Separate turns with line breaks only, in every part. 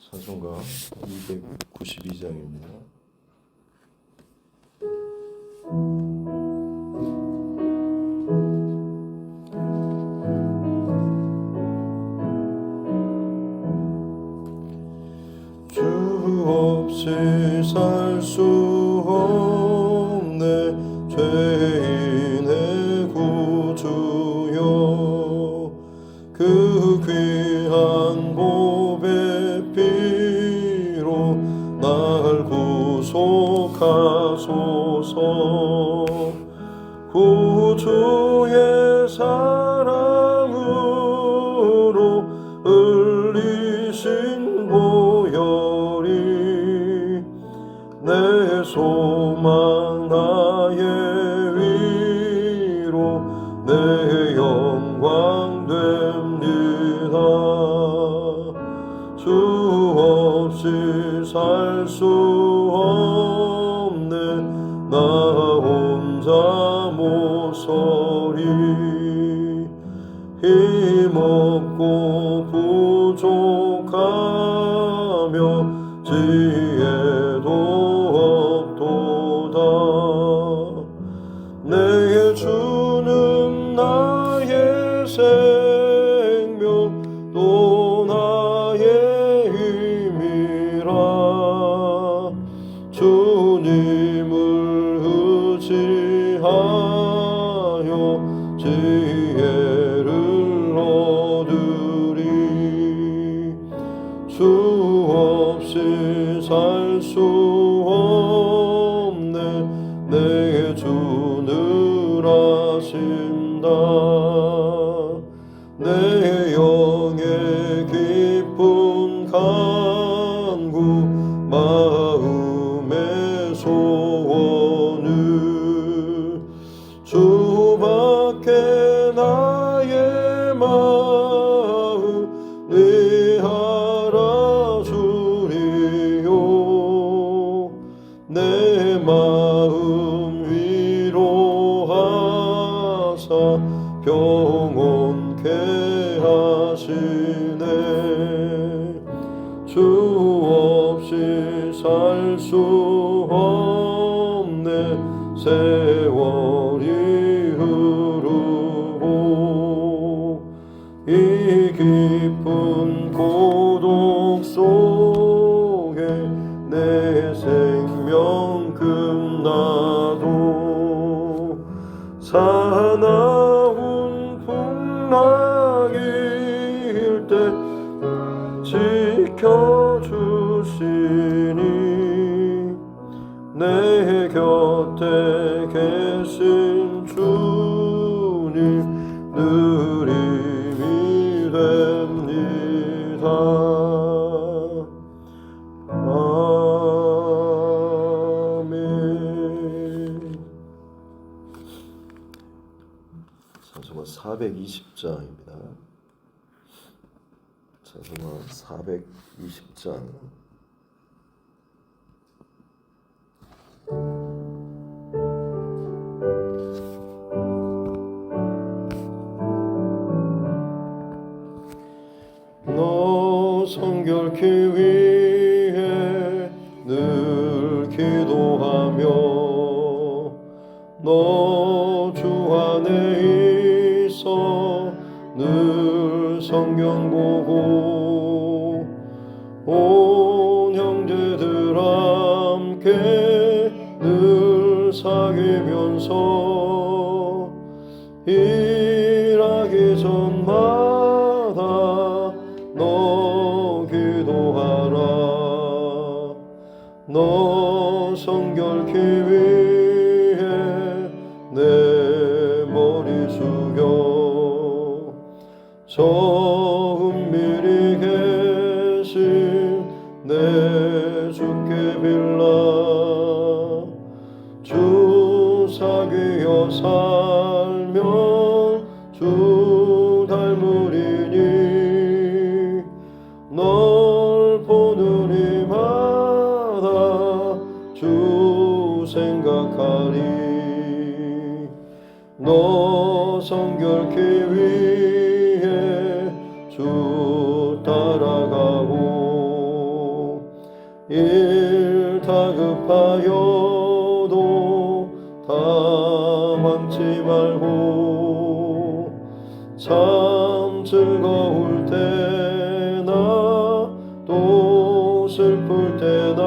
찬송가 292장입니다. 주 없이 살 수 없네 죄인의 구주여, 그 귀한 보배 피로 날 구속하소서. 구주의 사랑으로 흘리신 보혈이 내 소망 나의 위로 내 영광 됩니다. 주 없이 살 수 없네 나 혼자 못 서리. 힘없고 부족하며 지혜도 없도다. 내게 주는 나의 생명 또 나의 힘이라. 주님을 의지하여 지혜를 얻으리. 주 없이 살 수 없네 내 주는 아신다. 내 영의 깊은 간구 마음의 소원을 주밖에 나의 마음 네 알아주리요. 내 마음 위로하사 평온케 하시네. 주 없이 살 수 없네 세월이 흐르고 이 깊은 고독 속에 내 생명 끝나도 사나운 풍랑일 때 지켜주시니 내 곁에 계신 주님 늘 힘이 됩니다. 아멘. 찬송가 420장입니다. 찬송가 420장. 너 성결케 위해 늘 기도하며 너 주 안에 있어 늘 성경 보고 온 형제들 함께 늘 사귀면서 일하기 전마다 너 기도하라. 너 성결케 위해 내 머리 숙여 저 은밀히 계신 내 주께 빌라. 주 사귀어 살면 주 닮으리니 널 보는 이마다 주 생각하리. 너 성결케 위해 주 따라가고 일 다급하여도 다 망치 말고 참 즐거울 때나 또 슬플 때나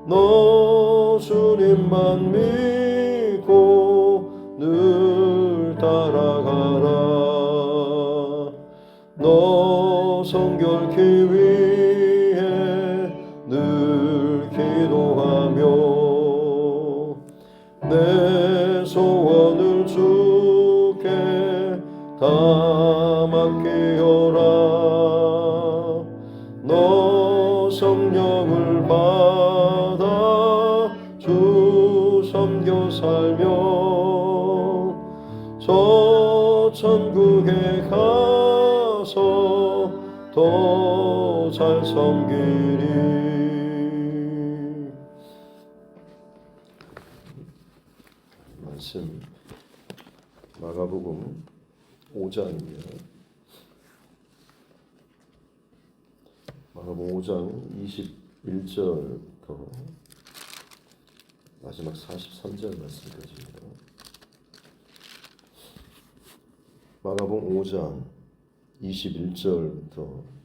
너 주님만 믿고 늘 따라가라. 너 성결케 위해 늘 기도하며 내 소원을 주께 다 맡기어라. 너 성령을 받아 주 섬겨 살며 저 천국에 가서 더 잘 섬기리. 말씀 마가복음 5장입니다. 마가복음 5장 21절부터 마지막 43절 말씀까지입니다. 마가복음 5장 21절부터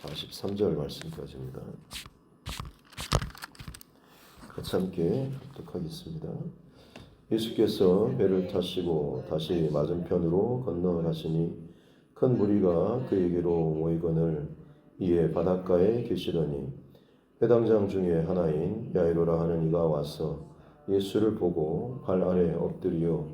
43절 말씀까지입니다. 같이 함께 합독하겠습니다. 예수께서 배를 타시고 다시 맞은편으로 건너가시니 큰 무리가 그에게로 모이거늘 이에 바닷가에 계시더니 회당장 중에 하나인 야이로라 하는 이가 와서 예수를 보고 발 아래 엎드려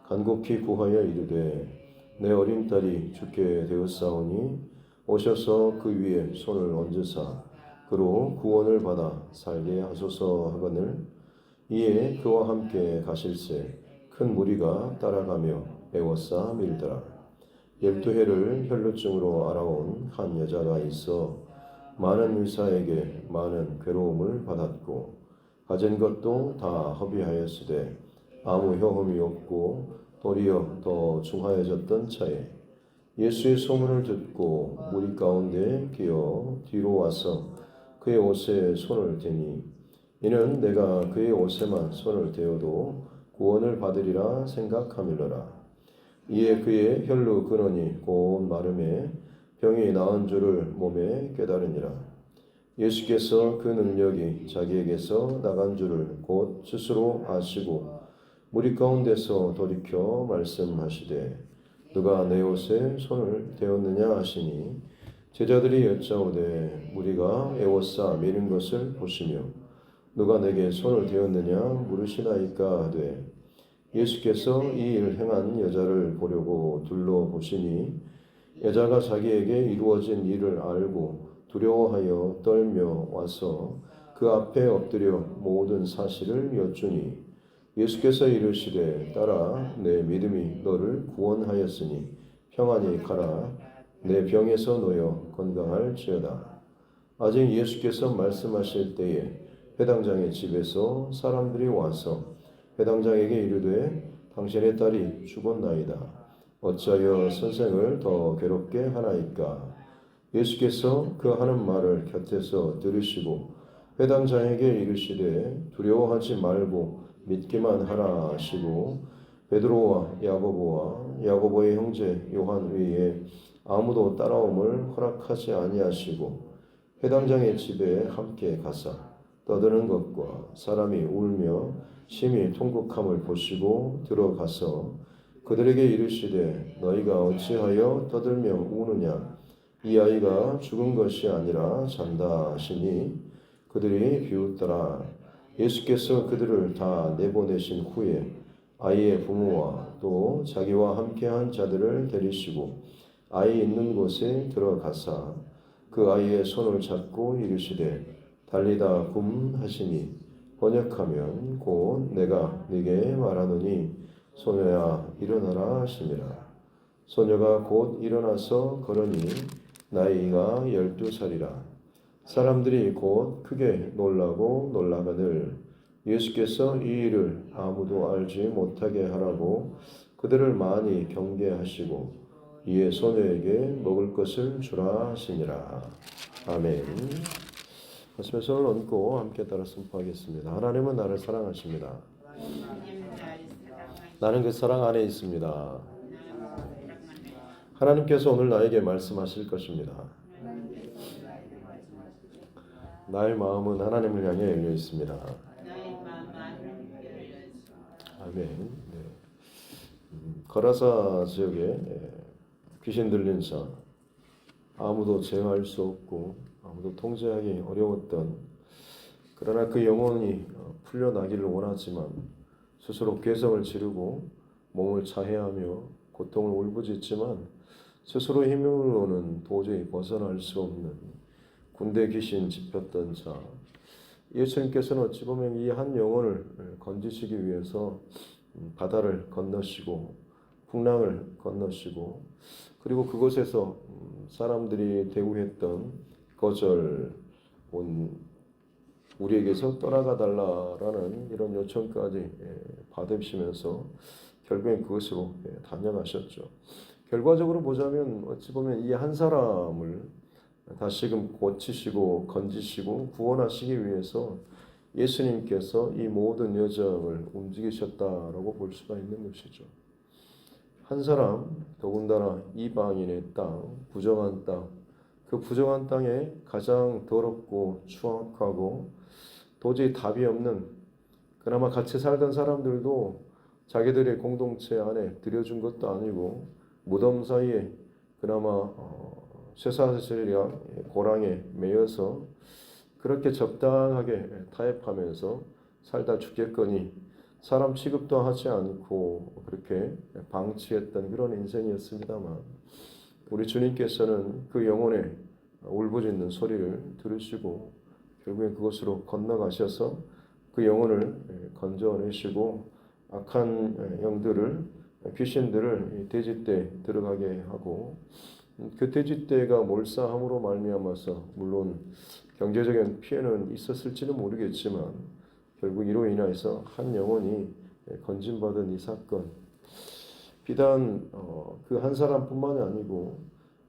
간곡히 구하여 이르되 내 어린 딸이 죽게 되었사오니 오셔서 그 위에 손을 얹으사 그로 구원을 받아 살게 하소서 하거늘 이에 그와 함께 가실새 큰 무리가 따라가며 애워싸 밀더라. 12해를 혈루증으로 알아온 한 여자가 있어 많은 의사에게 많은 괴로움을 받았고 가진 것도 다 허비하였으되 아무 효험이 없고 도리어 더 중하여졌던 차에 예수의 소문을 듣고 무리 가운데 기어 뒤로 와서 그의 옷에 손을 대니 이는 내가 그의 옷에만 손을 대어도 구원을 받으리라 생각하밀러라. 이에 그의 혈루 근원이 곧 마름에 병이 나은 줄을 몸에 깨달으니라. 예수께서 그 능력이 자기에게서 나간 줄을 곧 스스로 아시고 무리 가운데서 돌이켜 말씀하시되 누가 내 옷에 손을 대었느냐 하시니 제자들이 여짜오되 무리가 애워싸 미는 것을 보시며 누가 내게 손을 대었느냐 물으시나이까 하되 예수께서 이 일을 행한 여자를 보려고 둘러보시니 여자가 자기에게 이루어진 일을 알고 두려워하여 떨며 와서 그 앞에 엎드려 모든 사실을 여쭈니 예수께서 이르시되 딸아 내 믿음이 너를 구원하였으니 평안히 가라 내 병에서 놓여 건강할지어다. 아직 예수께서 말씀하실 때에 회당장의 집에서 사람들이 와서 회당장에게 이르되 당신의 딸이 죽었나이다. 어찌하여 선생을 더 괴롭게 하나이까. 예수께서 그 하는 말을 곁에서 들으시고 회당장에게 이르시되 두려워하지 말고 믿기만 하라 하시고 베드로와 야고보의 형제 요한 외에 아무도 따라옴을 허락하지 아니하시고 회당장의 집에 함께 가사 떠드는 것과 사람이 울며 심히 통곡함을 보시고 들어가서 그들에게 이르시되 너희가 어찌하여 떠들며 우느냐 이 아이가 죽은 것이 아니라 잔다 하시니 그들이 비웃더라. 예수께서 그들을 다 내보내신 후에 아이의 부모와 또 자기와 함께한 자들을 데리시고 아이 있는 곳에 들어가사 그 아이의 손을 잡고 이르시되 달리다 굼 하시니 번역하면 곧 내가 네게 말하노니 소녀야 일어나라 하시니라. 소녀가 곧 일어나서 걸으니 나이가 12살이라. 사람들이 곧 크게 놀라고 놀라거늘 예수께서 이 일을 아무도 알지 못하게 하라고 그들을 많이 경계하시고 이에 소녀에게 먹을 것을 주라 하시니라. 아멘. 하시면 손을 얹고 함께 따라 선포하겠습니다. 하나님은 나를 사랑하십니다. 나는 그 사랑 안에 있습니다. 하나님께서 오늘 나에게 말씀하실 것입니다. 나의 마음은 하나님을 향해 열려 있습니다. 아멘. 네. 거라사 지역에 귀신 들린 자, 아무도 제어할 수 없고 아무도 통제하기 어려웠던, 그러나 그 영혼이 풀려나기를 원하지만 스스로 괴성을 지르고 몸을 자해하며 고통을 울부짖지만 스스로 힘으로는 도저히 벗어날 수 없는 군대 귀신 짚혔던 자, 예수님께서는 어찌 보면 이 한 영혼을 건지시기 위해서 바다를 건너시고 풍랑을 건너시고, 그리고 그곳에서 사람들이 대우했던 거절, 우리에게서 떠나가 달라라는 이런 요청까지 받으시면서 결국엔 그것으로 단련하셨죠. 결과적으로 보자면 어찌 보면 이 한 사람을 다시금 고치시고 건지시고 구원하시기 위해서 예수님께서 이 모든 여정을 움직이셨다라고 볼 수가 있는 것이죠. 한 사람, 더군다나 이방인의 땅, 부정한 땅, 그 부정한 땅에 가장 더럽고 추악하고 도저히 답이 없는, 그나마 같이 살던 사람들도 자기들의 공동체 안에 들여준 것도 아니고 무덤 사이에 그나마 쇠사슬이랑 고랑에 매여서 그렇게 적당하게 타협하면서 살다 죽겠거니 사람 취급도 하지 않고 그렇게 방치했던 그런 인생이었습니다만, 우리 주님께서는 그 영혼의 울부짖는 소리를 들으시고 결국엔 그것으로 건너가셔서 그 영혼을 건져내시고 악한 영들을, 귀신들을 돼지떼에 들어가게 하고, 그 돼지떼가 몰사함으로 말미암아서 물론 경제적인 피해는 있었을지는 모르겠지만 결국 이로 인해서 한 영혼이 건진받은 이 사건, 비단 그 한 사람뿐만이 아니고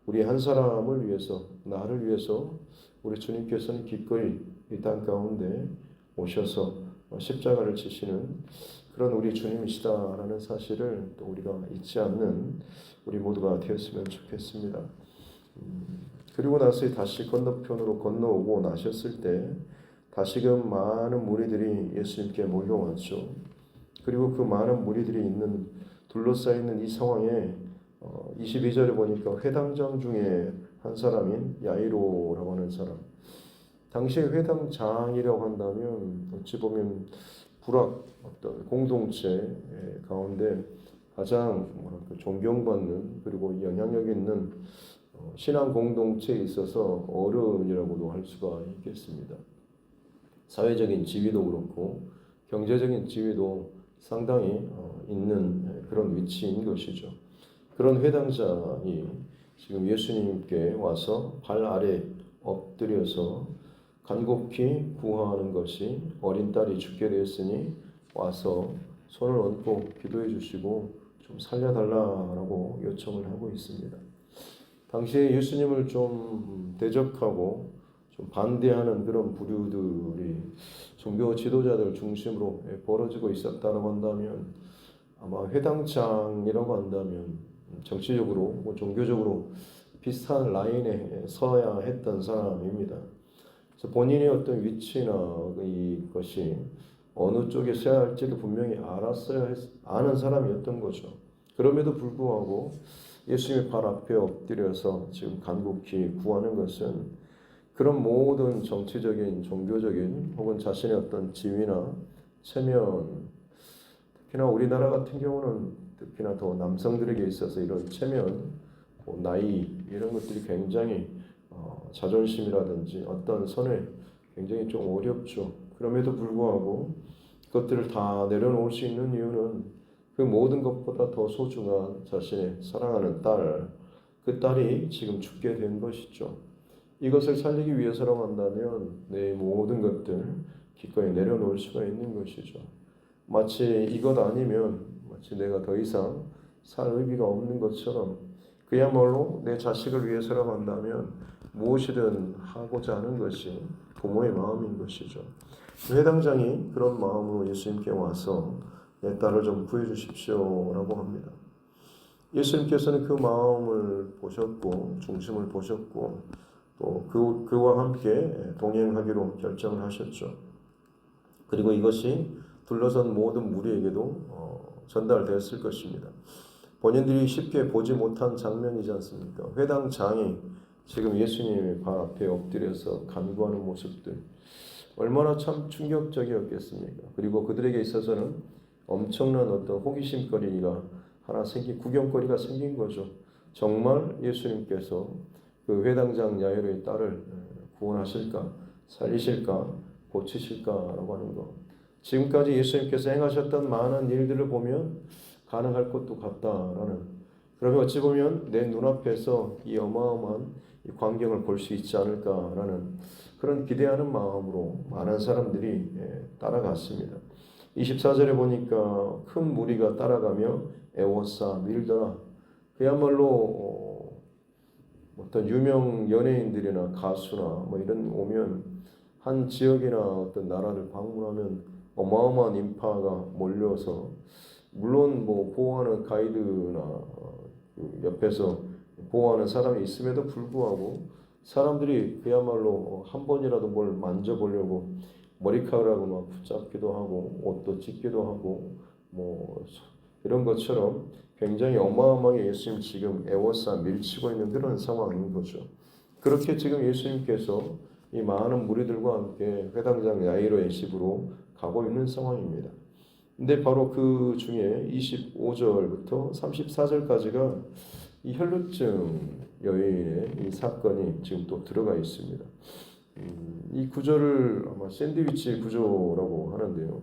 우리 한 사람을 위해서, 나를 위해서 우리 주님께서는 기꺼이 이 땅 가운데 오셔서 십자가를 지시는 그런 우리 주님이시다라는 사실을 또 우리가 잊지 않는 우리 모두가 되었으면 좋겠습니다. 그리고 나서 다시 건너편으로 건너오고 나셨을 때 다시금 많은 무리들이 예수님께 몰려왔죠. 그리고 그 많은 무리들이 있는, 둘러싸여 있는 이 상황에 22절에 보니까 회당장 중에 한 사람인 야이로라고 하는 사람, 당시에 회당장이라고 한다면 어찌 보면 불악 어떤 공동체 가운데 가장 존경받는, 그리고 영향력 있는 신앙 공동체에 있어서 어른이라고도 할 수가 있겠습니다. 사회적인 지위도 그렇고 경제적인 지위도 상당히 있는 그런 위치인 것이죠. 그런 회당장이 지금 예수님께 와서 발 아래 엎드려서 간곡히 구하는 것이, 어린 딸이 죽게 되었으니 와서 손을 얹고 기도해 주시고 좀 살려달라고 요청을 하고 있습니다. 당시에 예수님을 좀 대적하고 좀 반대하는 그런 부류들이 종교 지도자들 중심으로 벌어지고 있었다고 한다면, 아마 회당장이라고 한다면 정치적으로 종교적으로 비슷한 라인에 서야 했던 사람입니다. 그래서 본인의 어떤 위치나 이것이 어느 쪽에 서야 할지를 분명히 아는 사람이었던 거죠. 그럼에도 불구하고 예수님의 발 앞에 엎드려서 지금 간곡히 구하는 것은 그런 모든 정치적인, 종교적인 혹은 자신의 어떤 지위나 체면, 특히나 우리나라 같은 경우는 특히나 더 남성들에게 있어서 이런 체면, 나이 이런 것들이 굉장히 자존심이라든지 어떤 선에 굉장히 좀 어렵죠. 그럼에도 불구하고 그것들을 다 내려놓을 수 있는 이유는 그 모든 것보다 더 소중한 자신의 사랑하는 딸, 그 딸이 지금 죽게 된 것이죠. 이것을 살리기 위해서라고 한다면 내 모든 것들 기꺼이 내려놓을 수가 있는 것이죠. 마치 이것 아니면 마치 내가 더 이상 살 의미가 없는 것처럼, 그야말로 내 자식을 위해서라고 한다면 무엇이든 하고자 하는 것이 부모의 마음인 것이죠. 회당장이 그런 마음으로 예수님께 와서 내 딸을 좀 구해주십시오라고 합니다. 예수님께서는 그 마음을 보셨고 중심을 보셨고 또 그와 함께 동행하기로 결정을 하셨죠. 그리고 이것이 둘러선 모든 무리에게도 전달되었을 것입니다. 본인들이 쉽게 보지 못한 장면이지 않습니까? 회당장이 지금 예수님의 발 앞에 엎드려서 간구하는 모습들 얼마나 참 충격적이었겠습니까? 그리고 그들에게 있어서는 엄청난 어떤 호기심거리가 하나 구경거리가 생긴 거죠. 정말 예수님께서 그 회당장 야이로의 딸을 구원하실까, 살리실까, 고치실까라고 하는 것. 지금까지 예수님께서 행하셨던 많은 일들을 보면 가능할 것도 같다라는. 그러면 어찌 보면 내 눈앞에서 이 어마어마한 이 광경을 볼 수 있지 않을까라는 그런 기대하는 마음으로 많은 사람들이 따라갔습니다. 24절에 보니까 큰 무리가 따라가며 애워싸 밀더라. 그야말로 어떤 유명 연예인들이나 가수나 뭐 이런 오면 한 지역이나 어떤 나라를 방문하면 어마어마한 인파가 몰려서 물론 뭐 보호하는 가이드나 그 옆에서 보호하는 사람이 있음에도 불구하고 사람들이 그야말로 한 번이라도 뭘 만져보려고 머리카락을 막 붙잡기도 하고 옷도 찢기도 하고 뭐 이런 것처럼 굉장히 어마어마하게 예수님 지금 애워싸 밀치고 있는 그런 상황인 거죠. 그렇게 지금 예수님께서 이 많은 무리들과 함께 회당장 야이로의 집으로 가고 있는 상황입니다. 근데 바로 그 중에 25절부터 34절까지가 이 혈루증 여인의 이 사건이 지금 또 들어가 있습니다. 이 구조를 아마 샌드위치 구조라고 하는데요.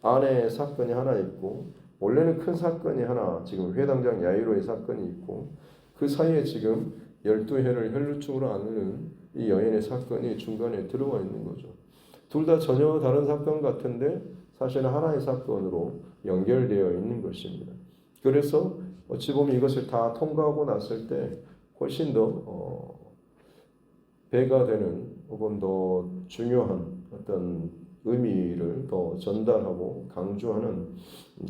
안에 사건이 하나 있고 원래는 큰 사건이 하나 지금 회당장 야이로의 사건이 있고 그 사이에 지금 12해를 혈루증으로 앓는 이 여인의 사건이 중간에 들어와 있는 거죠. 둘 다 전혀 다른 사건 같은데 사실은 하나의 사건으로 연결되어 있는 것입니다. 그래서 어찌 보면 이것을 다 통과하고 났을 때 훨씬 더 배가 되는 혹은 더 중요한 어떤 의미를 더 전달하고 강조하는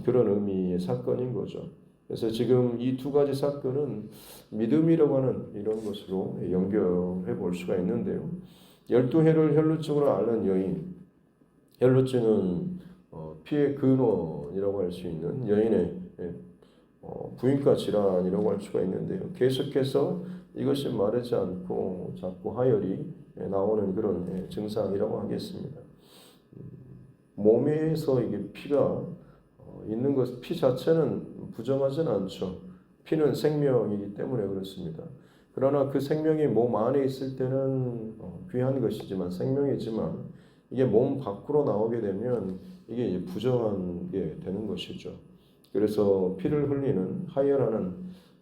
그런 의미의 사건인 거죠. 그래서 지금 이 두 가지 사건은 믿음이라고 하는 이런 것으로 연결해 볼 수가 있는데요. 12해를 혈루증으로 앓는 여인, 혈루증은 피의 근원이라고 할 수 있는 여인의 부인과 질환이라고 할 수가 있는데요. 계속해서 이것이 마르지 않고 자꾸 하열이 나오는 그런 증상이라고 하겠습니다. 몸에서 이게 피가 있는 것, 피 자체는 부정하진 않죠. 피는 생명이기 때문에 그렇습니다. 그러나 그 생명이 몸 안에 있을 때는 귀한 것이지만 생명이지만 이게 몸 밖으로 나오게 되면 이게 부정한 게 되는 것이죠. 그래서 피를 흘리는 하혈하는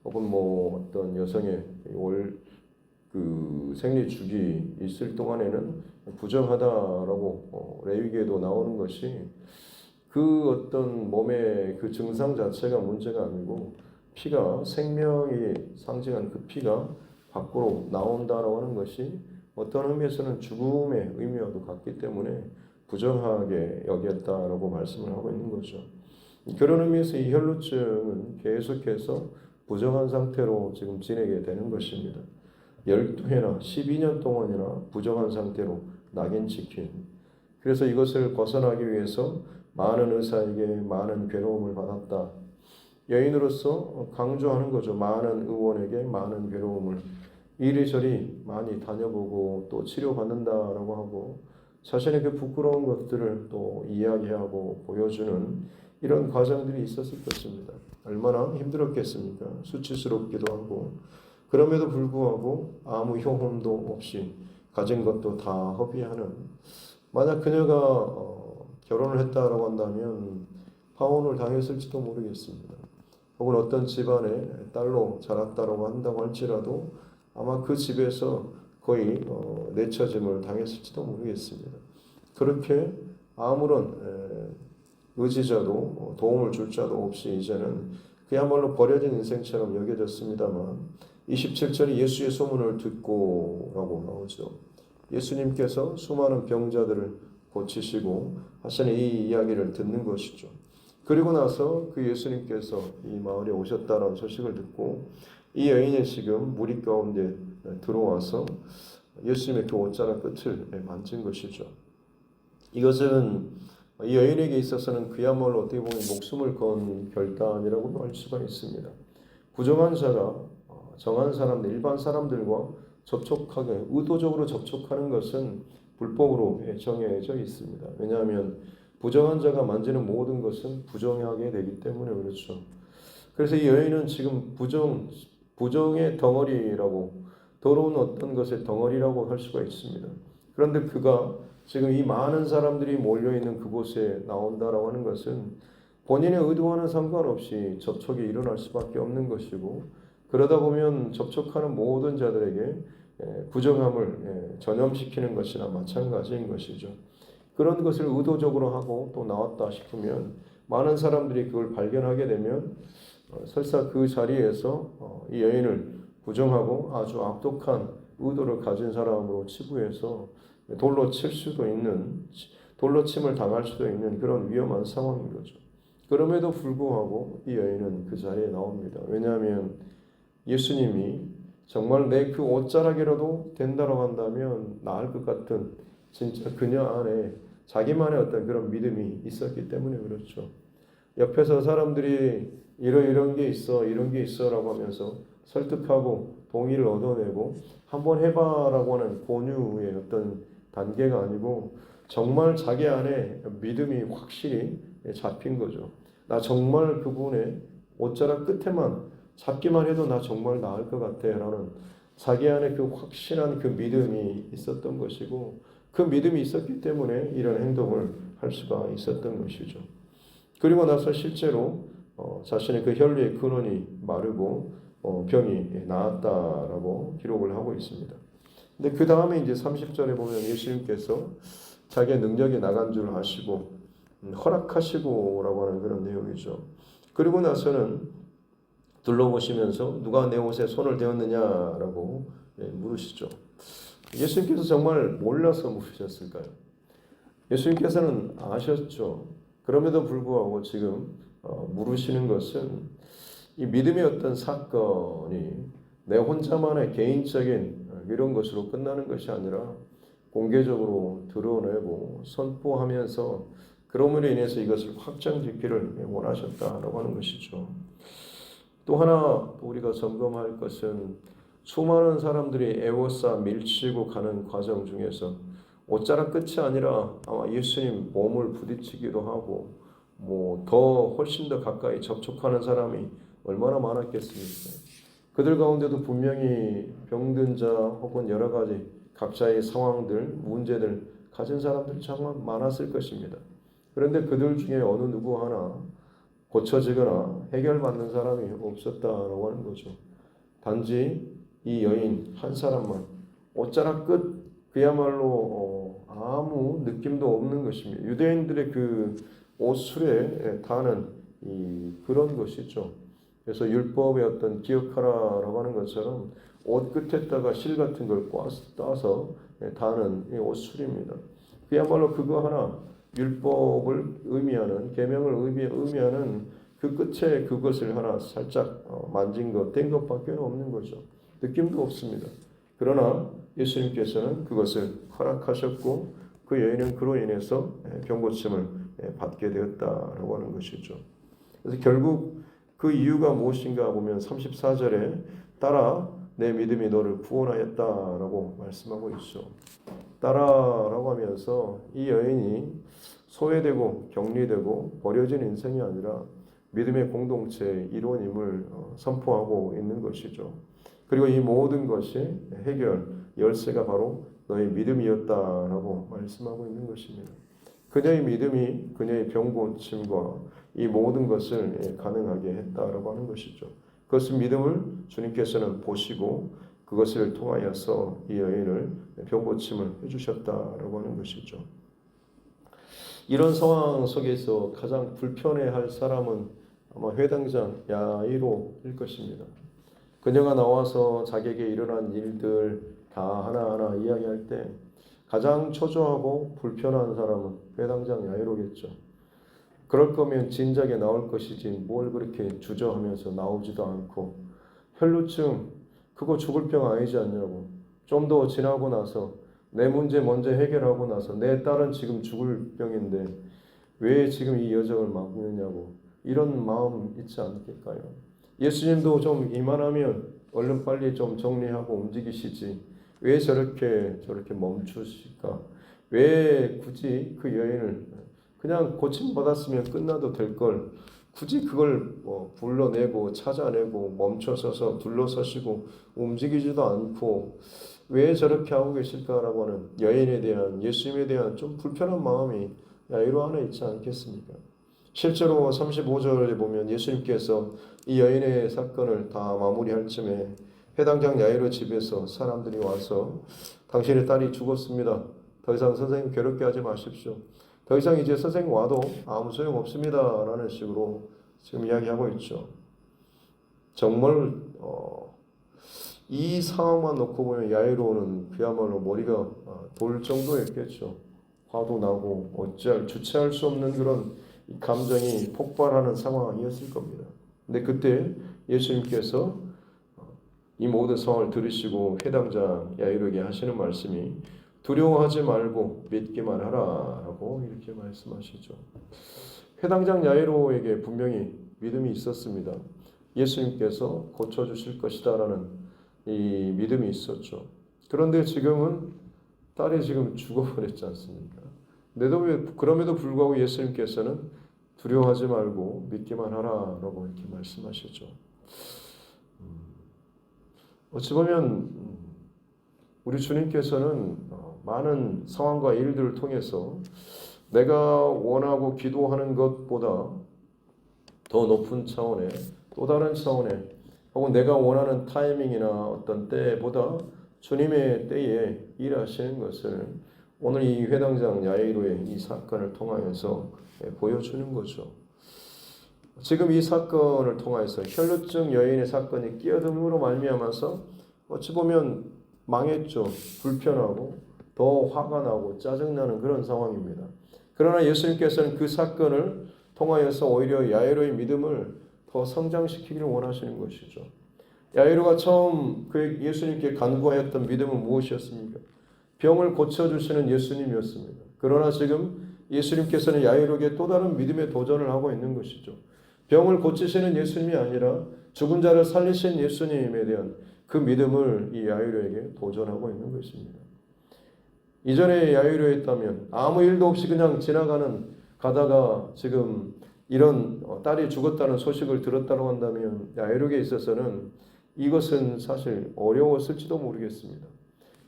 혹은 뭐 어떤 여성의 그 생리 주기 있을 동안에는 부정하다라고 레위기에도 나오는 것이 그 어떤 몸의 그 증상 자체가 문제가 아니고 피가 생명이 상징하는 그 피가 밖으로 나온다라고 하는 것이 어떤 의미에서는 죽음의 의미와도 같기 때문에 부정하게 여겼다라고 말씀을 하고 있는 거죠. 그런 의미에서 이 혈루증은 계속해서 부정한 상태로 지금 지내게 되는 것입니다. 12회나 12년 동안이나 부정한 상태로 낙인 찍힌. 그래서 이것을 벗어나기 위해서 많은 의사에게 많은 괴로움을 받았다. 여인으로서 강조하는 거죠. 많은 의원에게 많은 괴로움을 이리저리 많이 다녀보고 또 치료받는다라고 하고 자신의 그 부끄러운 것들을 또 이야기하고 보여주는 이런 과정들이 있었을 것입니다. 얼마나 힘들었겠습니까? 수치스럽기도 하고 그럼에도 불구하고 아무 효험도 없이 가진 것도 다 허비하는 만약 그녀가 결혼을 했다라고 한다면 파혼을 당했을지도 모르겠습니다. 혹은 어떤 집안의 딸로 자랐다라고 한다고 할지라도 아마 그 집에서 거의 내처짐을 당했을지도 모르겠습니다. 그렇게 아무런 의지자도 도움을 줄 자도 없이 이제는 그야말로 버려진 인생처럼 여겨졌습니다만 27절에 예수의 소문을 듣고라고 나오죠. 예수님께서 수많은 병자들을 고치시고 하시는 이 이야기를 듣는 것이죠. 그리고 나서 그 예수님께서 이 마을에 오셨다는 소식을 듣고 이 여인이 지금 무리 가운데 들어와서 예수님의 그 옷자락 끝을 만진 것이죠. 이것은 이 여인에게 있어서는 그야말로 어떻게 보면 목숨을 건 결단이라고도 할 수가 있습니다. 부정한 자가 정한 사람들, 일반 사람들과 접촉하게 의도적으로 접촉하는 것은 불법으로 정해져 있습니다. 왜냐하면 부정한 자가 만지는 모든 것은 부정하게 되기 때문에 그렇죠. 그래서 이 여인은 지금 부정의 덩어리라고, 더러운 어떤 것의 덩어리라고 할 수가 있습니다. 그런데 그가 지금 이 많은 사람들이 몰려있는 그곳에 나온다라고 하는 것은 본인의 의도와는 상관없이 접촉이 일어날 수밖에 없는 것이고, 그러다 보면 접촉하는 모든 자들에게 부정함을 전염시키는 것이나 마찬가지인 것이죠. 그런 것을 의도적으로 하고 또 나왔다 싶으면 많은 사람들이 그걸 발견하게 되면 설사 그 자리에서 이 여인을 부정하고 아주 악독한 의도를 가진 사람으로 치부해서 돌로 침을 당할 수도 있는 그런 위험한 상황인 거죠. 그럼에도 불구하고 이 여인은 그 자리에 나옵니다. 왜냐하면 예수님이 정말 내 그 옷자락이라도 된다고 한다면 나을 것 같은 진짜 그녀 안에 자기만의 어떤 그런 믿음이 있었기 때문에 그렇죠. 옆에서 사람들이 이런 게 있어 라고 하면서 설득하고 동의를 얻어내고 한번 해봐라고 하는 권유의 어떤 단계가 아니고 정말 자기 안에 믿음이 확실히 잡힌 거죠. 나 정말 그분의 옷자락 끝에만 잡기만 해도 나 정말 나을 것 같아 라는 자기 안에 그 확실한 그 믿음이 있었던 것이고, 그 믿음이 있었기 때문에 이런 행동을 할 수가 있었던 것이죠. 그리고 나서 실제로 자신의 그 혈류의 근원이 마르고 병이 나았다라고 기록을 하고 있습니다. 근데 그 다음에 이제 30절에 보면 예수님께서 자기의 능력이 나간 줄 아시고 허락하시고라고 하는 그런 내용이죠. 그리고 나서는 둘러보시면서 누가 내 옷에 손을 대었느냐라고 물으시죠. 예수님께서 정말 몰라서 물으셨을까요? 예수님께서는 아셨죠. 그럼에도 불구하고 지금 물으시는 것은 이 믿음의 어떤 사건이 내 혼자만의 개인적인 이런 것으로 끝나는 것이 아니라 공개적으로 드러내고 선포하면서 그러므로 인해서 이것을 확장짓기를 원하셨다라고 하는 것이죠. 또 하나 우리가 점검할 것은 수많은 사람들이 에워싸 밀치고 가는 과정 중에서 옷자락 끝이 아니라 아마 예수님 몸을 부딪히기도 하고 더 훨씬 더 가까이 접촉하는 사람이 얼마나 많았겠습니까? 그들 가운데도 분명히 병든 자 혹은 여러 가지 각자의 상황들, 문제들 가진 사람들이 정말 많았을 것입니다. 그런데 그들 중에 어느 누구 하나 고쳐지거나 해결받는 사람이 없었다라고 하는 거죠. 단지 이 여인 한 사람만 옷자락 끝 그야말로 아무 느낌도 없는 것입니다. 유대인들의 그 옷술에 타는 그런 것이죠. 그래서 율법의 어떤 기억하라라고 하는 것처럼 옷 끝에다가 실 같은 걸 따서 다는 옷술입니다. 그야말로 그거 하나 율법을 의미하는 계명을 의미하는 그 끝에 그것을 하나 살짝 만진 것, 된 것밖에 없는 거죠. 느낌도 없습니다. 그러나 예수님께서는 그것을 허락하셨고 그 여인은 그로 인해서 병고침을 받게 되었다라고 하는 것이죠. 그래서 결국 그 이유가 무엇인가 보면 34절에 따라 내 믿음이 너를 구원하였다라고 말씀하고 있죠. 따라라고 하면서 이 여인이 소외되고 격리되고 버려진 인생이 아니라 믿음의 공동체의 일원임을 선포하고 있는 것이죠. 그리고 이 모든 것이 해결, 열쇠가 바로 너의 믿음이었다라고 말씀하고 있는 것입니다. 그녀의 믿음이 그녀의 병고침과 이 모든 것을 가능하게 했다라고 하는 것이죠. 그것은 믿음을 주님께서는 보시고 그것을 통하여서 이 여인을 병고침을 해주셨다라고 하는 것이죠. 이런 상황 속에서 가장 불편해할 사람은 아마 회당장 야이로일 것입니다. 그녀가 나와서 자기에게 일어난 일들 다 하나하나 이야기할 때 가장 초조하고 불편한 사람은 회당장 야이로겠죠. 그럴 거면 진작에 나올 것이지 뭘 그렇게 주저하면서 나오지도 않고 혈루증 그거 죽을 병 아니지 않냐고. 좀 더 지나고 나서 내 문제 먼저 해결하고 나서 내 딸은 지금 죽을 병인데 왜 지금 이 여정을 막느냐고 이런 마음 있지 않을까요? 예수님도 좀 이만하면 얼른 빨리 좀 정리하고 움직이시지 왜 저렇게 멈추실까? 왜 굳이 그 여인을 그냥 고침받았으면 끝나도 될 걸 굳이 그걸 불러내고 찾아내고 멈춰서서 둘러서시고 움직이지도 않고 왜 저렇게 하고 계실까라고 하는 여인에 대한 예수님에 대한 좀 불편한 마음이 야이로 안에 있지 않겠습니까? 실제로 35절에 보면 예수님께서 이 여인의 사건을 다 마무리할 쯤에 회당장 야이로 집에서 사람들이 와서 당신의 딸이 죽었습니다. 더 이상 선생님 괴롭게 하지 마십시오. 더 이상 이제 선생님 와도 아무 소용 없습니다. 라는 식으로 지금 이야기하고 있죠. 정말 이 상황만 놓고 보면 야이로는 그야말로 머리가 돌 정도였겠죠. 화도 나고 어찌할 주체할 수 없는 그런 감정이 폭발하는 상황이었을 겁니다. 근데 그때 예수님께서 이 모든 상황을 들으시고 회당장 야이로에게 하시는 말씀이 두려워하지 말고 믿기만 하라라고 이렇게 말씀하시죠. 회당장 야이로에게 분명히 믿음이 있었습니다. 예수님께서 고쳐주실 것이다라는 이 믿음이 있었죠. 그런데 지금은 딸이 지금 죽어버렸지 않습니까? 그럼에도 불구하고 예수님께서는 두려워하지 말고 믿기만 하라라고 이렇게 말씀하시죠. 어찌 보면 우리 주님께서는 많은 상황과 일들을 통해서 내가 원하고 기도하는 것보다 더 높은 차원의 또 다른 차원의 혹은 내가 원하는 타이밍이나 어떤 때보다 주님의 때에 일하시는 것을 오늘 이 회당장 야이로의 이 사건을 통하여서 보여주는 거죠. 지금 이 사건을 통해서 혈루증 여인의 사건이 끼어듦으로 말미암아서 어찌 보면 망했죠. 불편하고 더 화가 나고 짜증나는 그런 상황입니다. 그러나 예수님께서는 그 사건을 통하여서 오히려 야이로의 믿음을 더 성장시키기를 원하시는 것이죠. 야이로가 처음 그 예수님께 간구하였던 믿음은 무엇이었습니까? 병을 고쳐주시는 예수님이었습니다. 그러나 지금 예수님께서는 야이로에게 또 다른 믿음의 도전을 하고 있는 것이죠. 병을 고치시는 예수님이 아니라 죽은 자를 살리신 예수님에 대한 그 믿음을 이 야이로에게 도전하고 있는 것입니다. 이전에 야이로였다면 아무 일도 없이 그냥 가다가 지금 이런 딸이 죽었다는 소식을 들었다고 한다면 야이로에게 있어서는 이것은 사실 어려웠을지도 모르겠습니다.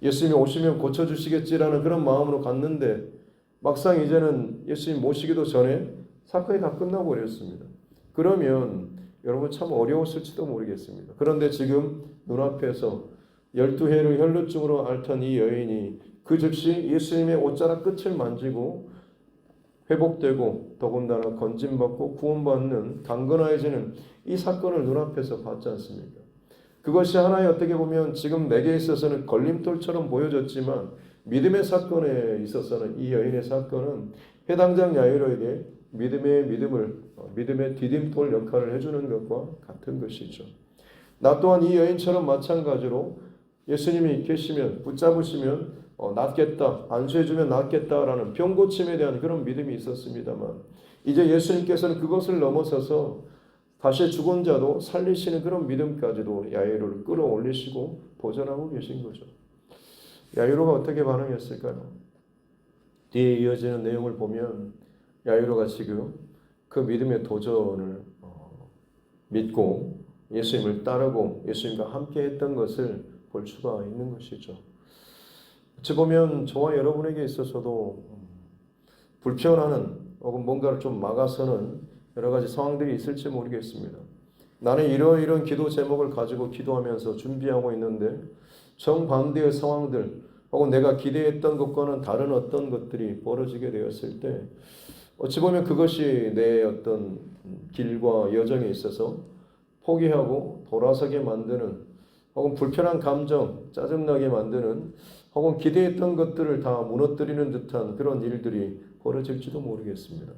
예수님이 오시면 고쳐주시겠지라는 그런 마음으로 갔는데 막상 이제는 예수님 모시기도 전에 사건이 다 끝나고 버렸습니다. 그러면 여러분 참 어려웠을지도 모르겠습니다. 그런데 지금 눈앞에서 12해를 혈루증으로 앓던 이 여인이 그 즉시 예수님의 옷자락 끝을 만지고 회복되고 더군다나 건짐받고 구원받는 강건해지는 이 사건을 눈앞에서 봤지 않습니까? 그것이 하나의 어떻게 보면 지금 내게 있어서는 걸림돌처럼 보여졌지만 믿음의 사건에 있어서는 이 여인의 사건은 해당장 야이로에게 믿음의 디딤돌 역할을 해주는 것과 같은 것이죠. 나 또한 이 여인처럼 마찬가지로 예수님이 계시면 붙잡으시면 낫겠다, 안수해주면 낫겠다라는 병 고침에 대한 그런 믿음이 있었습니다만 이제 예수님께서는 그것을 넘어서서 다시 죽은 자도 살리시는 그런 믿음까지도 야이로를 끌어올리시고 도전하고 계신 거죠. 야이로가 어떻게 반응했을까요? 뒤에 이어지는 내용을 보면 야이로가 지금 그 믿음의 도전을 믿고 예수님을 따르고 예수님과 함께 했던 것을 볼 수가 있는 것이죠. 어찌 보면 저와 여러분에게 있어서도 불편하는 혹은 뭔가를 좀 막아서는 여러 가지 상황들이 있을지 모르겠습니다. 나는 이런 기도 제목을 가지고 기도하면서 준비하고 있는데 정반대의 상황들 혹은 내가 기대했던 것과는 다른 어떤 것들이 벌어지게 되었을 때 어찌 보면 그것이 내 어떤 길과 여정에 있어서 포기하고 돌아서게 만드는, 혹은 불편한 감정, 짜증나게 만드는, 혹은 기대했던 것들을 다 무너뜨리는 듯한 그런 일들이 벌어질지도 모르겠습니다.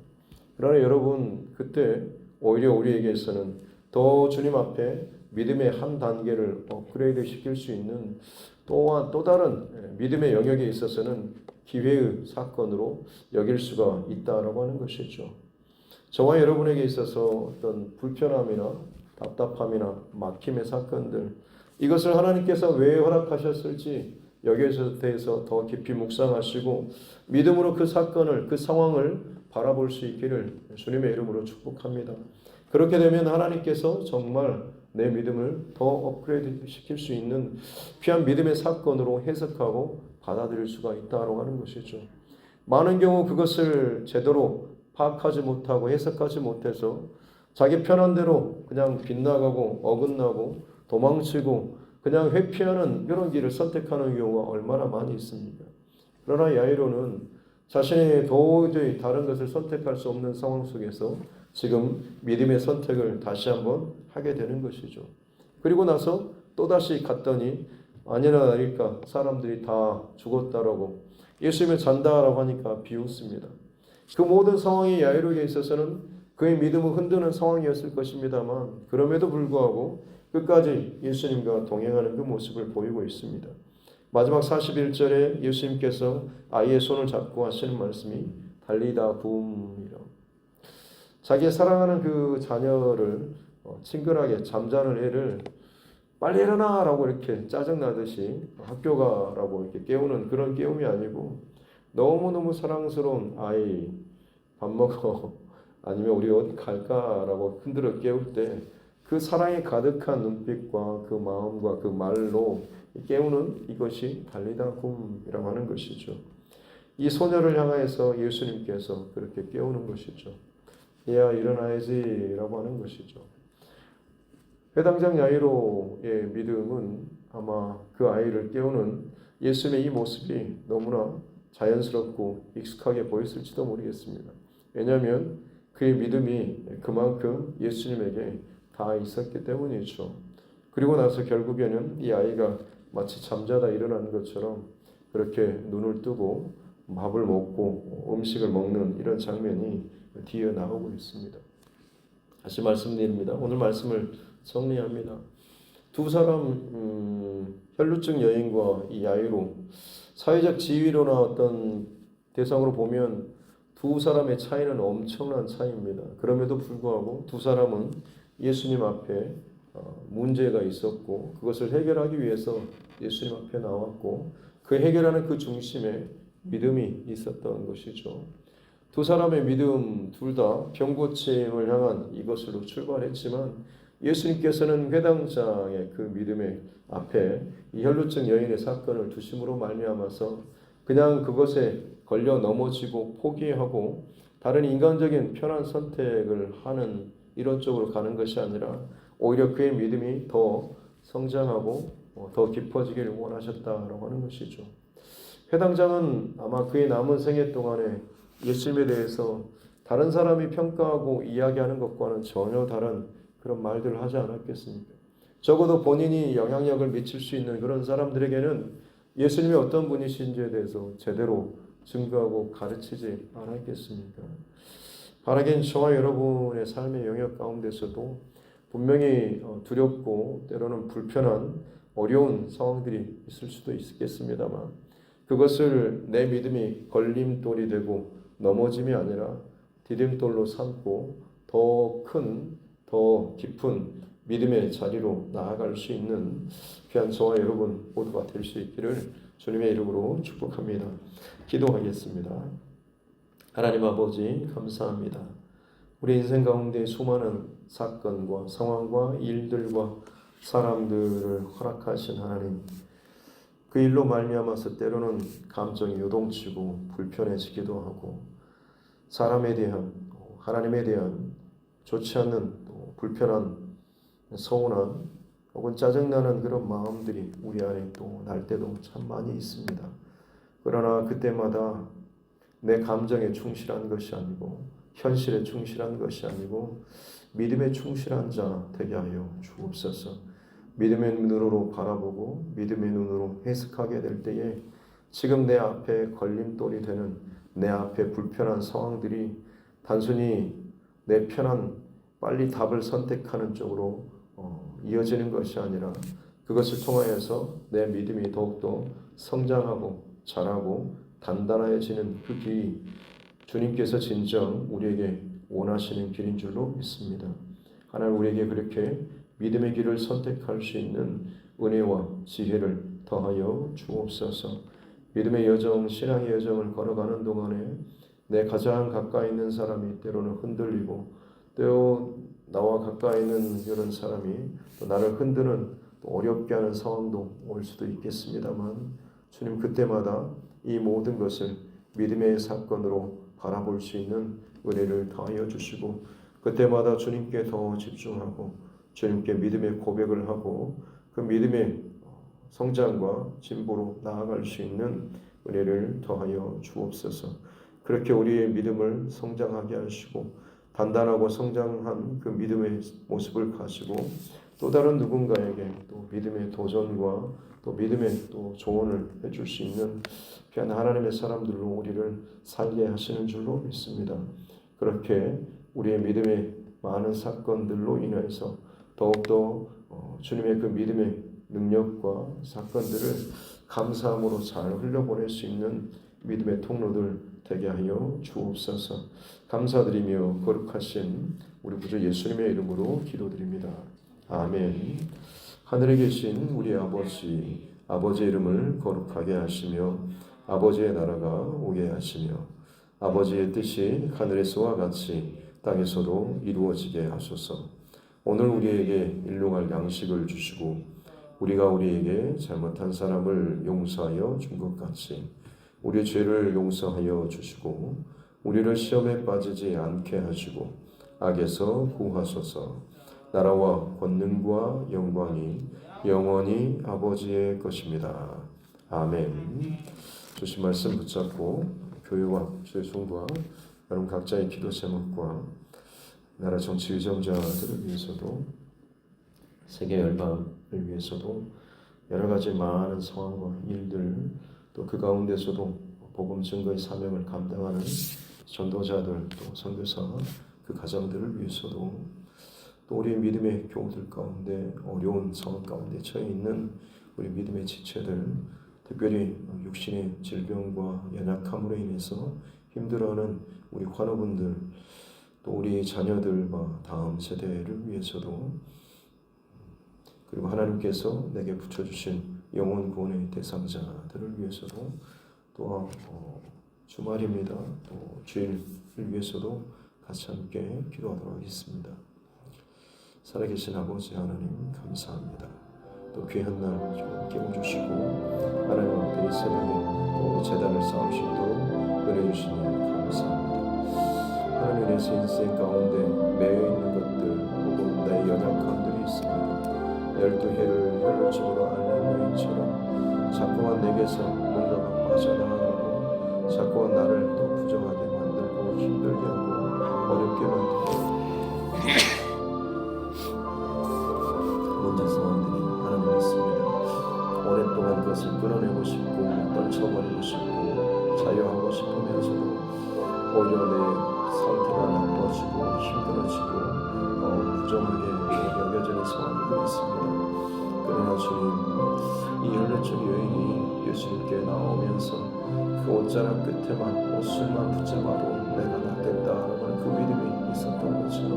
그러나 여러분, 그때 오히려 우리에게서는 더 주님 앞에 믿음의 한 단계를 업그레이드 시킬 수 있는 또한 또 다른 믿음의 영역에 있어서는 기회의 사건으로 여길 수가 있다라고 하는 것이죠. 저와 여러분에게 있어서 어떤 불편함이나 답답함이나 막힘의 사건들, 이것을 하나님께서 왜 허락하셨을지 여기에 대해서 더 깊이 묵상하시고 믿음으로 그 사건을, 그 상황을 바라볼 수 있기를 주님의 이름으로 축복합니다. 그렇게 되면 하나님께서 정말 내 믿음을 더 업그레이드 시킬 수 있는 귀한 믿음의 사건으로 해석하고 받아들일 수가 있다고 하는 것이죠. 많은 경우 그것을 제대로 파악하지 못하고 해석하지 못해서 자기 편한 대로 그냥 빗나가고 어긋나고 도망치고 그냥 회피하는 이런 길을 선택하는 경우가 얼마나 많이 있습니까? 그러나 야이로는 자신이 도저히 다른 것을 선택할 수 없는 상황 속에서 지금 믿음의 선택을 다시 한번 하게 되는 것이죠. 그리고 나서 또다시 갔더니 아니나 다를까 사람들이 다 죽었다라고, 예수님을 잔다라고 하니까 비웃습니다. 그 모든 상황이 야이로에게 있어서는 그의 믿음을 흔드는 상황이었을 것입니다만 그럼에도 불구하고 끝까지 예수님과 동행하는 그 모습을 보이고 있습니다. 마지막 41절에 예수님께서 아이의 손을 잡고 하시는 말씀이 달리다 붐이라. 자기 사랑하는 그 자녀를 친근하게 잠자는 애를 빨리 일어나라고 이렇게 짜증나듯이 학교 가라고 이렇게 깨우는 그런 깨움이 아니고 너무너무 사랑스러운 아이 밥 먹어 아니면 우리 어디 갈까라고 흔들어 깨울 때 그 사랑이 가득한 눈빛과 그 마음과 그 말로 깨우는 이것이 달리다 굼이라고 하는 것이죠. 이 소녀를 향하여서 예수님께서 그렇게 깨우는 것이죠. 얘야 일어나야지 라고 하는 것이죠. 회당장 야이로의 믿음은 아마 그 아이를 깨우는 예수님의 이 모습이 너무나 자연스럽고 익숙하게 보였을지도 모르겠습니다. 왜냐하면 그의 믿음이 그만큼 예수님에게 다 있었기 때문이죠. 그리고 나서 결국에는 이 아이가 마치 잠자다 일어나는 것처럼 그렇게 눈을 뜨고 밥을 먹고 음식을 먹는 이런 장면이 뒤에 나오고 있습니다. 다시 말씀드립니다. 오늘 말씀을 정리합니다. 두 사람 혈루증 여인과 이 야이로, 사회적 지위로나 어떤 대상으로 보면 두 사람의 차이는 엄청난 차이입니다. 그럼에도 불구하고 두 사람은 예수님 앞에 문제가 있었고 그것을 해결하기 위해서 예수님 앞에 나왔고 그 해결하는 그 중심에 믿음이 있었던 것이죠. 두 사람의 믿음 둘 다 병고침을 향한 이것으로 출발했지만 예수님께서는 회당장의 그 믿음의 앞에 이 혈루증 여인의 사건을 두심으로 말미암아서 그냥 그것에 걸려 넘어지고 포기하고 다른 인간적인 편한 선택을 하는 이런 쪽으로 가는 것이 아니라 오히려 그의 믿음이 더 성장하고 더 깊어지기를 원하셨다라고 하는 것이죠. 회당장은 아마 그의 남은 생애 동안에 예수님에 대해서 다른 사람이 평가하고 이야기하는 것과는 전혀 다른 그런 말들을 하지 않았겠습니까? 적어도 본인이 영향력을 미칠 수 있는 그런 사람들에게는 예수님이 어떤 분이신지에 대해서 제대로 증거하고 가르치지 않았겠습니까? 바라긴 저와 여러분의 삶의 영역 가운데서도 분명히 두렵고 때로는 불편한 어려운 상황들이 있을 수도 있겠습니다만 그것을 내 믿음이 걸림돌이 되고 넘어짐이 아니라 디딤돌로 삼고 더 큰, 더 깊은 믿음의 자리로 나아갈 수 있는 귀한 저와 여러분 모두가 될 수 있기를 주님의 이름으로 축복합니다. 기도하겠습니다. 하나님 아버지 감사합니다. 우리 인생 가운데 수많은 사건과 상황과 일들과 사람들을 허락하신 하나님, 그 일로 말미암아서 때로는 감정이 요동치고 불편해지기도 하고 사람에 대한 하나님에 대한 좋지 않는 불편한 서운한 혹은 짜증나는 그런 마음들이 우리 안에 또 날 때도 참 많이 있습니다. 그러나 그때마다 내 감정에 충실한 것이 아니고 현실에 충실한 것이 아니고 믿음에 충실한 자 되게 하여 주옵소서. 믿음의 눈으로 바라보고 믿음의 눈으로 해석하게 될 때에 지금 내 앞에 걸림돌이 되는 내 앞에 불편한 상황들이 단순히 내 편한 빨리 답을 선택하는 쪽으로 이어지는 것이 아니라 그것을 통하여서 내 믿음이 더욱더 성장하고 자라고 단단해지는 그 길이 주님께서 진정 우리에게 원하시는 길인 줄로 믿습니다. 하나님 우리에게 그렇게 믿음의 길을 선택할 수 있는 은혜와 지혜를 더하여 주옵소서. 믿음의 여정, 신앙의 여정을 걸어가는 동안에 내 가장 가까이 있는 사람이 때로는 흔들리고 또 나와 가까이 있는 이런 사람이 또 나를 흔드는 또 어렵게 하는 상황도 올 수도 있겠습니다만 주님 그때마다 이 모든 것을 믿음의 사건으로 바라볼 수 있는 은혜를 더하여 주시고 그때마다 주님께 더 집중하고 주님께 믿음의 고백을 하고 그 믿음의 성장과 진보로 나아갈 수 있는 은혜를 더하여 주옵소서. 그렇게 우리의 믿음을 성장하게 하시고 단단하고 성장한 그 믿음의 모습을 가지고 또 다른 누군가에게 또 믿음의 도전과 또 믿음의 또 조언을 해줄 수 있는 귀한 하나님의 사람들로 우리를 살게 하시는 줄로 믿습니다. 그렇게 우리의 믿음의 많은 사건들로 인해서 더욱더 주님의 그 믿음의 능력과 사건들을 감사함으로 잘 흘려보낼 수 있는 믿음의 통로들 되게 하여 주옵소서. 감사드리며 거룩하신 우리 구주 예수님의 이름으로 기도드립니다. 아멘. 하늘에 계신 우리 아버지, 아버지의 이름을 거룩하게 하시며 아버지의 나라가 오게 하시며 아버지의 뜻이 하늘에서와 같이 땅에서도 이루어지게 하소서. 오늘 우리에게 일용할 양식을 주시고 우리가 우리에게 잘못한 사람을 용서하여 준 것 같이 우리 죄를 용서하여 주시고 우리를 시험에 빠지지 않게 하시고 악에서 구하소서. 나라와 권능과 영광이 영원히 아버지의 것입니다. 아멘. 주신 말씀 붙잡고 교회와 주의 종과 여러분 각자의 기도 제목과 나라 정치 위정자들을 위해서도 세계 열방을 위해서도 여러 가지 많은 상황과 일들 또 그 가운데서도 복음 증거의 사명을 감당하는 전도자들 또 선교사 그 가정들을 위해서도 또 우리 믿음의 교우들 가운데 어려운 상황 가운데 처해 있는 우리 믿음의 지체들 특별히 육신의 질병과 연약함으로 인해서 힘들어하는 우리 환우분들 또 우리 자녀들과 다음 세대를 위해서도 그리고 하나님께서 내게 붙여주신 영혼 구원의 대상자들을 위해서도 또 주말입니다. 또 주일을 위해서도 같이 함께 기도하도록 하겠습니다. 살아계신 아버지 하나님 감사합니다. 또 귀한 날 깨워주시고 하나님 앞에 이 새벽에 또 제단을 쌓을 수 있도록 은혜 주시니 감사합니다. 하나님 안에서 인생 가운데 매여 있는 것들 혹은 나의 연약함들이 있습니다. 12해를 혈루증으로 앓는 여인처럼 자꾸만 내게서 뭔가가 빠져나가고 자꾸만 나를 또 부정하게 만들고 힘들게 하고 어렵게 만들고 문제 상황들이 하나님 있습니다. 오랫동안 그것을 끌어내고 싶고 떨쳐버리고 싶고 자유하고 싶으면서도 오히려 내 상태가 나빠지고 힘들어지고 부정하게 여겨지는 상황도 있습니다. 그러나 주님, 이 혈루증 여인이 예수님께 나오면서 그 옷자락 끝에만 옷술만 붙잡아도 내가 낫겠다라고 하는 그 믿음이 있었던 것처럼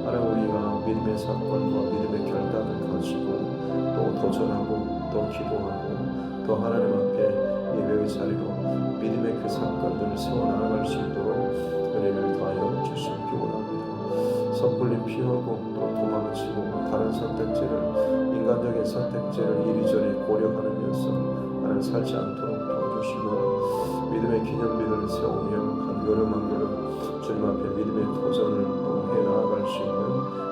하나님 우리가 믿음의 사건과 믿음의 결단을 가지고 또 도전하고 또 기도하고 또 하나님 앞에 예배의 자리로 믿음의 그 사건들을 세워나갈 수 있도록 은혜를 더하여 주시기 원합니다. 섣불리 피하고 또 도망치고 다른 선택지를 인간적인 선택지를 이리저리 고려하면서 하나님 살지 않도록 도와주시고 믿음의 기념비를 세우며 한 걸음 한 걸음 주님 앞에 믿음의 도전을 또 해나갈 수 있는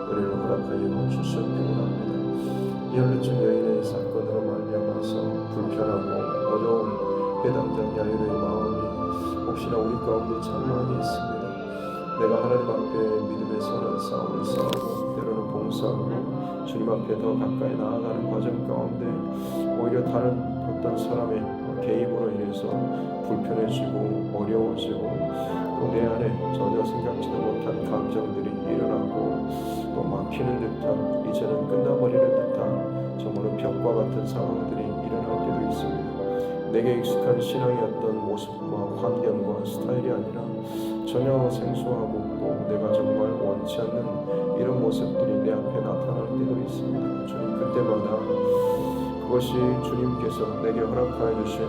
은혜를 허락하여 주시기 원합니다. 이 혈루증 여인의 사건으로 말미암아서 불편하고 어려운 해당적 야유의 마음이 혹시나 우리 가운데 참 많이 있습니다. 내가 하나님 앞에 믿음의 선한 싸움을 싸우고 때로는 봉사하고 주님 앞에 더 가까이 나아가는 과정 가운데 오히려 다른 어떤 사람의 개입으로 인해서 불편해지고 어려워지고 또 내 안에 전혀 생각지도 못한 감정들이 일어나고 또 막히는 듯한 이제는 끝나버리는 듯한 정말로 벽과 같은 상황들이 일어날 때도 있습니다. 내게 익숙한 신앙의 어떤 모습과 환경과 스타일이 아니라 전혀 생소하고 또 내가 정말 원치 않는 이런 모습들이 내 앞에 나타날 때도 있습니다. 주님, 그때마다 그것이 주님께서 내게 허락하여 주신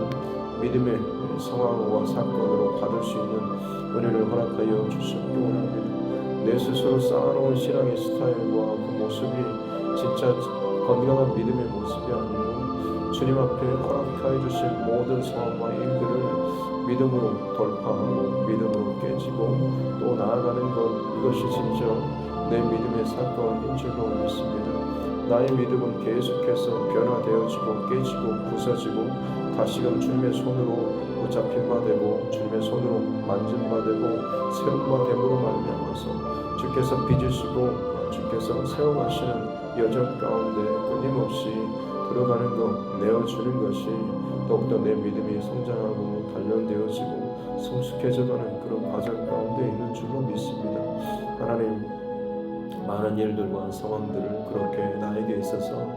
믿음의 상황과 사건으로 받을 수 있는 은혜를 허락하여 주시기 원합니다. 내 스스로 쌓아놓은 신앙의 스타일과 그 모습이 진짜 건강한 믿음의 모습이 아니고 주님 앞에 허락하여 주신 모든 상황과 일들을 믿음으로 돌파하고 믿음으로 깨지고 또 나아가는 것, 이것이 진짜 내 믿음의 사건인 줄로 믿습니다. 나의 믿음은 계속해서 변화되어지고 깨지고 부서지고 다시금 주님의 손으로 붙잡힌 바 되고 주님의 손으로 만진 바 되고 세운 바 됨으로 말미암아서 주께서 빚으시고 주께서 세워가시는 여정 가운데 끊임없이 들어가는 것, 내어주는 것이 더욱더 내 믿음이 성장하고 단련되어지고 성숙해져가는 그런 과정 가운데 있는 줄로 믿습니다. 하나님, 많은 일들과 상황들을 그렇게 나에게 있어서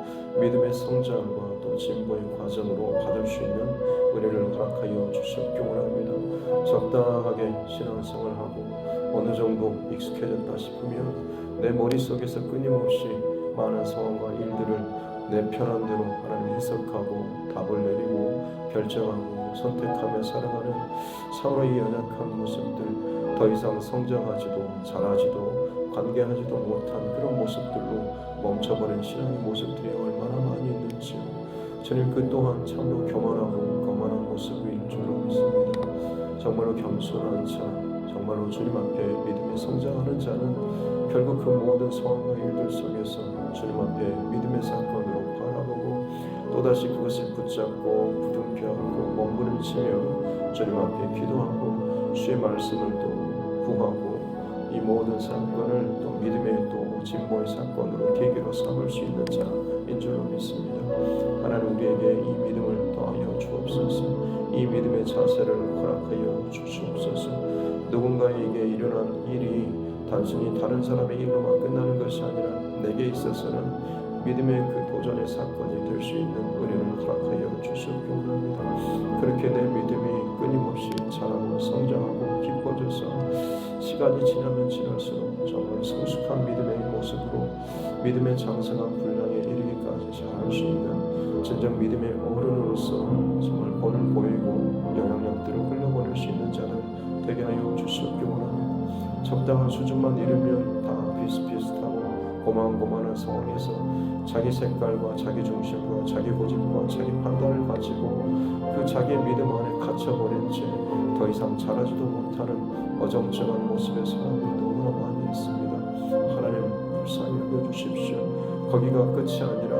믿음의 성장과 또 진보의 과정으로 받을 수 있는 은혜를 허락하여 주시옵기 원합니다. 적당하게 신앙생활하고 어느 정도 익숙해졌다 싶으면 내 머릿속에서 끊임없이 많은 상황과 일들을 내 편한 대로 하나님 해석하고 답을 내리고 결정하고 선택하며 살아가는 서로의 연약한 모습들, 더 이상 성장하지도 자라지도 관계하지도 못한 그런 모습들로 멈춰버린 신앙의 모습들이 얼마나 많이 있는지요. 저는 그 또한 참으로 교만하고 거만한 모습일 줄로 믿습니다. 정말로 겸손한 자, 정말로 주님 앞에 믿음이 성장하는 자는 결국 그 모든 상황과 일들 속에서 주님 앞에 믿음의 사건으로 바라보고 또다시 그것을 붙잡고 부둥켜안고 몸부림치며 주님 앞에 기도하고 주의 말씀을 또 구하고 이 모든 사건을 또 믿음의 또 진보의 사건으로 계기로 삼을 수 있는 자인 줄로 믿습니다. 하나님, 우리에게 이 믿음을 더하여 주옵소서. 이 믿음의 자세를 허락하여 주시옵소서. 누군가에게 일어난 일이 단순히 다른 사람의 일로만 끝나는 것이 아니라 내게 있어서는 믿음의 그 도전의 사건이 될 수 있는 은혜를 허락하여 주시옵기 원합니다. 그렇게 내 믿음이 끊임없이 자라고 성장하고 깊어져서 시간이 지나면 지날수록 정말 성숙한 믿음의 모습으로 믿음의 장성한 분량에 이르기까지 잘할 수 있는 진정 믿음의 어른으로서 정말 본을 보이고 영향력들을 흘려보낼 수 있는 자는 되게 하여 주시옵기 원합니다. 적당한 수준만 이르면 다 비슷비슷하고 고만고만한 상황에서 자기 색깔과 자기 중심과 자기 고집과 자기 판단을 가지고 그 자기의 믿음 안에 갇혀버린 채 더 이상 자라지도 못하는 어정쩡한 모습의 사람들이 너무나 많이 있습니다. 하나님, 불쌍히 여겨주십시오. 거기가 끝이 아니라